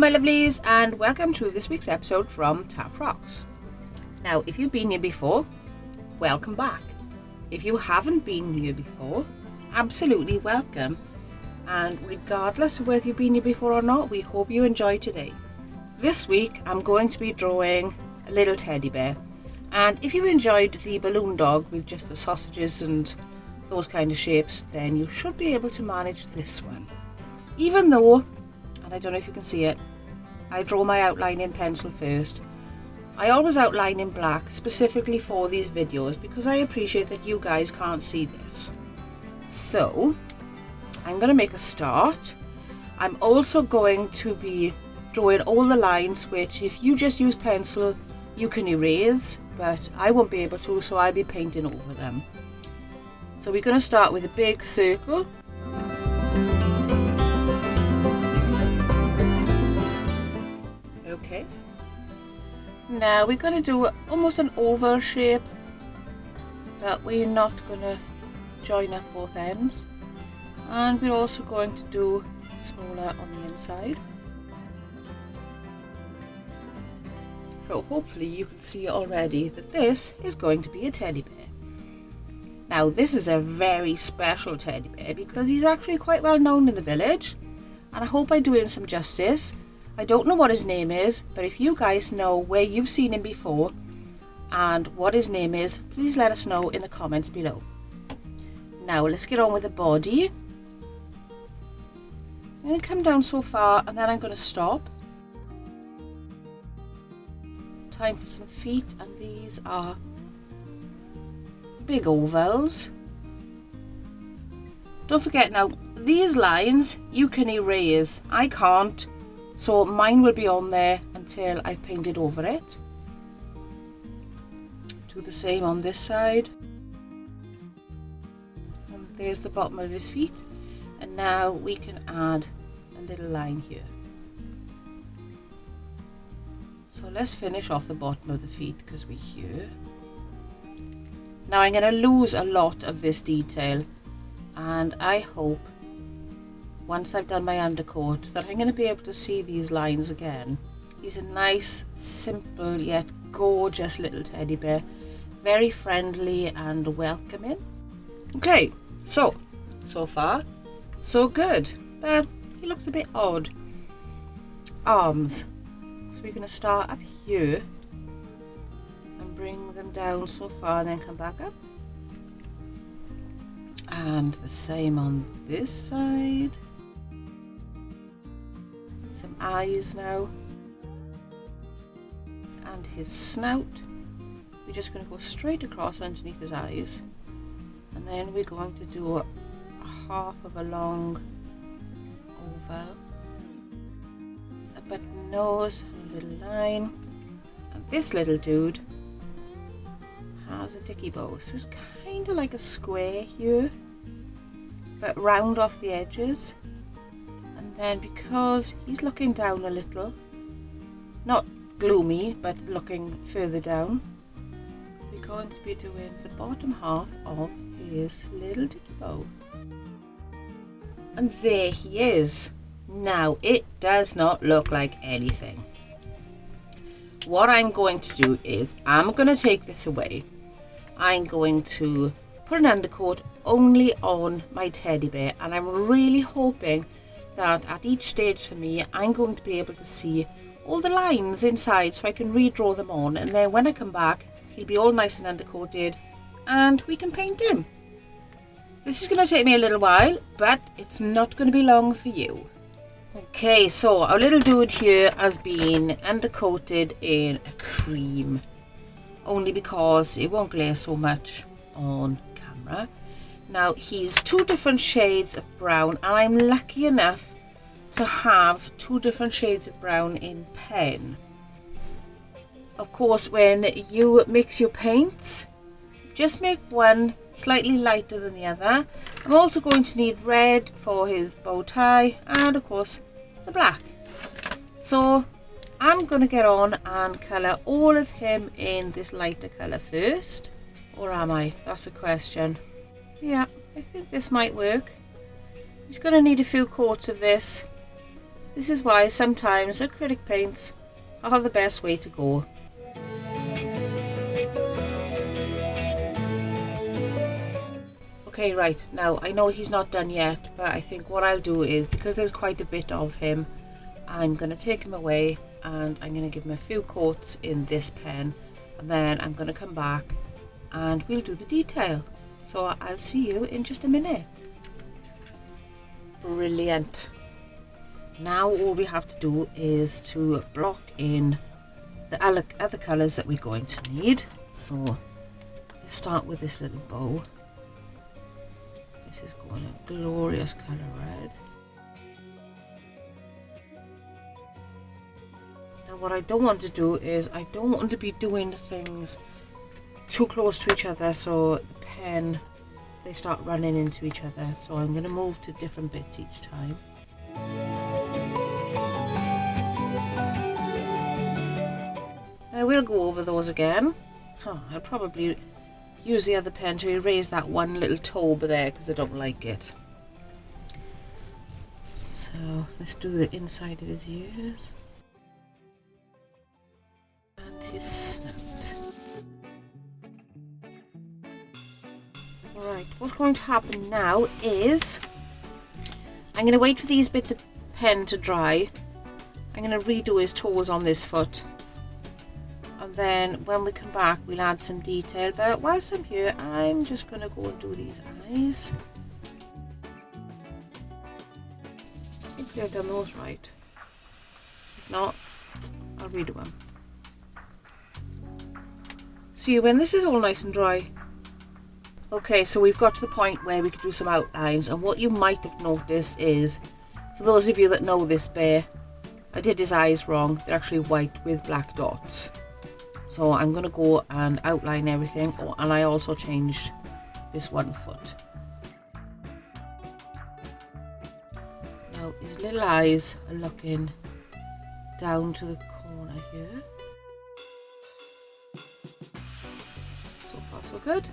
my lovelies, and welcome to this week's episode from Taff Rocks. Now, if you've been here before, welcome back. If you haven't been here before, absolutely welcome. And regardless of whether you've been here before or not, we hope you enjoy today. This week, I'm going to be drawing a little teddy bear. And if you enjoyed the balloon dog with just the sausages and those kind of shapes, then you should be able to manage this one. Even though, and I don't know if you can see it, I draw my outline in pencil first. I always outline in black specifically for these videos because I appreciate that you guys can't see this. So, I'm going to make a start. I'm also going to be drawing all the lines which if you just use pencil you can erase, but I won't be able to, so I'll be painting over them. So we're going to start with a big circle. Okay. Now we're going to do almost an oval shape, but we're not going to join up both ends. And we're also going to do smaller on the inside. So hopefully you can see already that this is going to be a teddy bear. Now this is a very special teddy bear because he's actually quite well known in the village, and I hope I do him some justice. I don't know what his name is, but if you guys know where you've seen him before and what his name is, please let us know in the comments below. Now let's get on with the body. I'm going to come down so far and then I'm going to stop. Time for some feet, and these are big ovals. Don't forget now, these lines you can erase. I can't. So mine will be on there until I've painted over it. Do the same on this side. And there's the bottom of his feet. And now we can add a little line here. So let's finish off the bottom of the feet because we're here. Now I'm going to lose a lot of this detail, and I hope once I've done my undercoat that I'm going to be able to see these lines again. He's a nice, simple yet gorgeous little teddy bear. Very friendly and welcoming. Okay, so far, so good. But he looks a bit odd. Arms. So we're going to start up here and bring them down so far and then come back up. And the same on this side. Some eyes now, and his snout. We're just going to go straight across underneath his eyes, and then we're going to do a half of a long oval, a button nose, a little line, and this little dude has a dicky bow, so it's kind of like a square here, but round off the edges. Then because he's looking down a little, not gloomy but looking further down, we're going to be doing the bottom half of his little dicky bow. And there he is. Now it does not look like anything. What I'm going to do is I'm going to take this away. I'm going to put an undercoat only on my teddy bear, and I'm really hoping that at each stage for me I'm going to be able to see all the lines inside so I can redraw them on, and then when I come back he'll be all nice and undercoated and we can paint him. This is going to take me a little while, but it's not going to be long for you. Okay, so our little dude here has been undercoated in a cream, only because it won't glare so much on camera. Now he's two different shades of brown, and I'm lucky enough to have two different shades of brown in pen. Of course, when you mix your paints, just make one slightly lighter than the other. I'm also going to need red for his bow tie, and of course the black. So I'm going to get on and colour all of him in this lighter colour first. Or am I? That's a question. Yeah, I think this might work. He's going to need a few coats of this. This is why sometimes acrylic paints are the best way to go. Okay, right, now I know he's not done yet, but I think what I'll do is, because there's quite a bit of him, I'm going to take him away and I'm going to give him a few coats in this pen, and then I'm going to come back and we'll do the detail. So I'll see you in just a minute. Brilliant. Now all we have to do is to block in the other colours that we're going to need. So let's start with this little bow. This is going a glorious colour red. Now what I don't want to do is, I don't want to be doing things too close to each other so the pen, they start running into each other. So I'm going to move to different bits each time. I will go over those again. I'll probably use the other pen to erase that one little toe there because I don't like it. So let's do the inside of his ears and his snout. Alright, what's going to happen now is I'm going to wait for these bits of pen to dry. I'm going to redo his toes on this foot. And then when we come back, we'll add some detail. But whilst I'm here, I'm just going to go and do these eyes. Hopefully I've done those right. If not, I'll redo them. See you when this is all nice and dry. Okay, so we've got to the point where we can do some outlines. And what you might have noticed is, for those of you that know this bear, I did his eyes wrong. They're actually white with black dots. So I'm going to go and outline everything. Oh, and I also changed this one foot. Now his little eyes are looking down to the corner here. So far so good.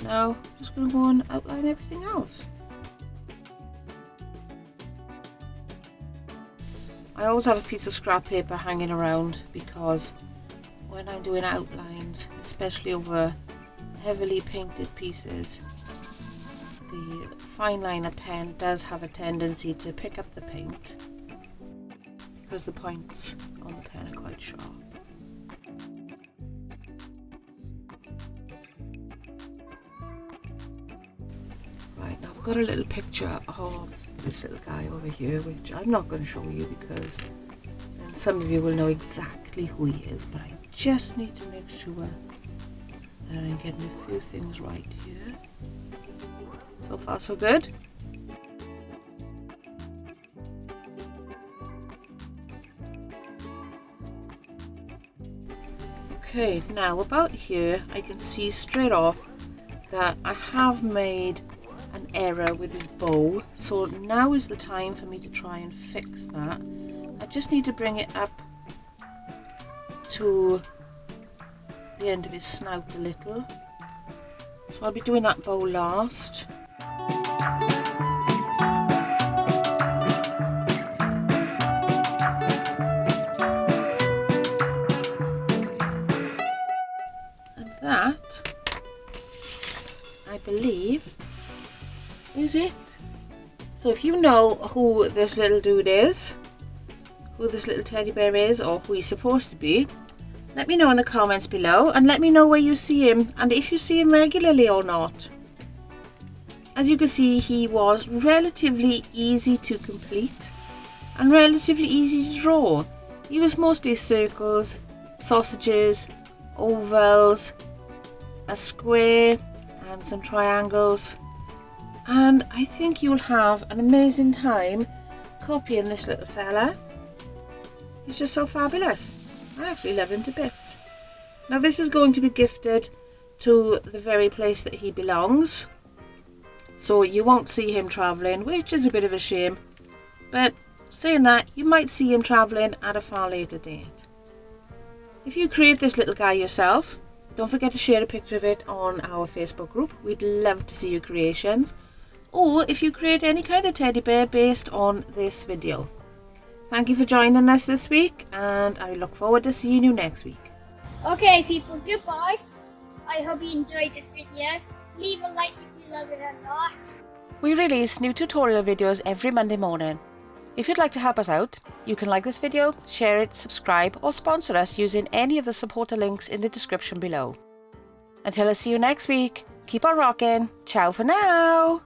Now I'm just going to go and outline everything else. I always have a piece of scrap paper hanging around because when I'm doing outlines, especially over heavily painted pieces, the fine liner pen does have a tendency to pick up the paint because the points on the pen are quite sharp. Right, now I've got a little picture of this little guy over here, which I'm not going to show you because then some of you will know exactly who he is, but I just need to make sure that I'm getting a few things right here. So far so good. Okay, now about here I can see straight off that I have made an error with his bow, so now is the time for me to try and fix that. I just need to bring it up to the end of his snout a little, so I'll be doing that bow last. And that, I believe, is it. So if you know who this little dude is, who this little teddy bear is, or who he's supposed to be, let me know in the comments below, and let me know where you see him and if you see him regularly or not. As you can see, he was relatively easy to complete and relatively easy to draw. He was mostly circles, sausages, ovals, a square and some triangles, and I think you'll have an amazing time copying this little fella. He's just so fabulous. I actually love him to bits. Now this is going to be gifted to the very place that he belongs, so you won't see him travelling, which is a bit of a shame, but saying that, you might see him travelling at a far later date. If you create this little guy yourself, don't forget to share a picture of it on our Facebook group. We'd love to see your creations. Or if you create any kind of teddy bear based on this video. Thank you for joining us this week, and I look forward to seeing you next week. Okay, people, goodbye. I hope you enjoyed this video. Leave a like if you love it or not. We release new tutorial videos every Monday morning. If you'd like to help us out, you can like this video, share it, subscribe, or sponsor us using any of the supporter links in the description below. Until I see you next week, keep on rocking. Ciao for now.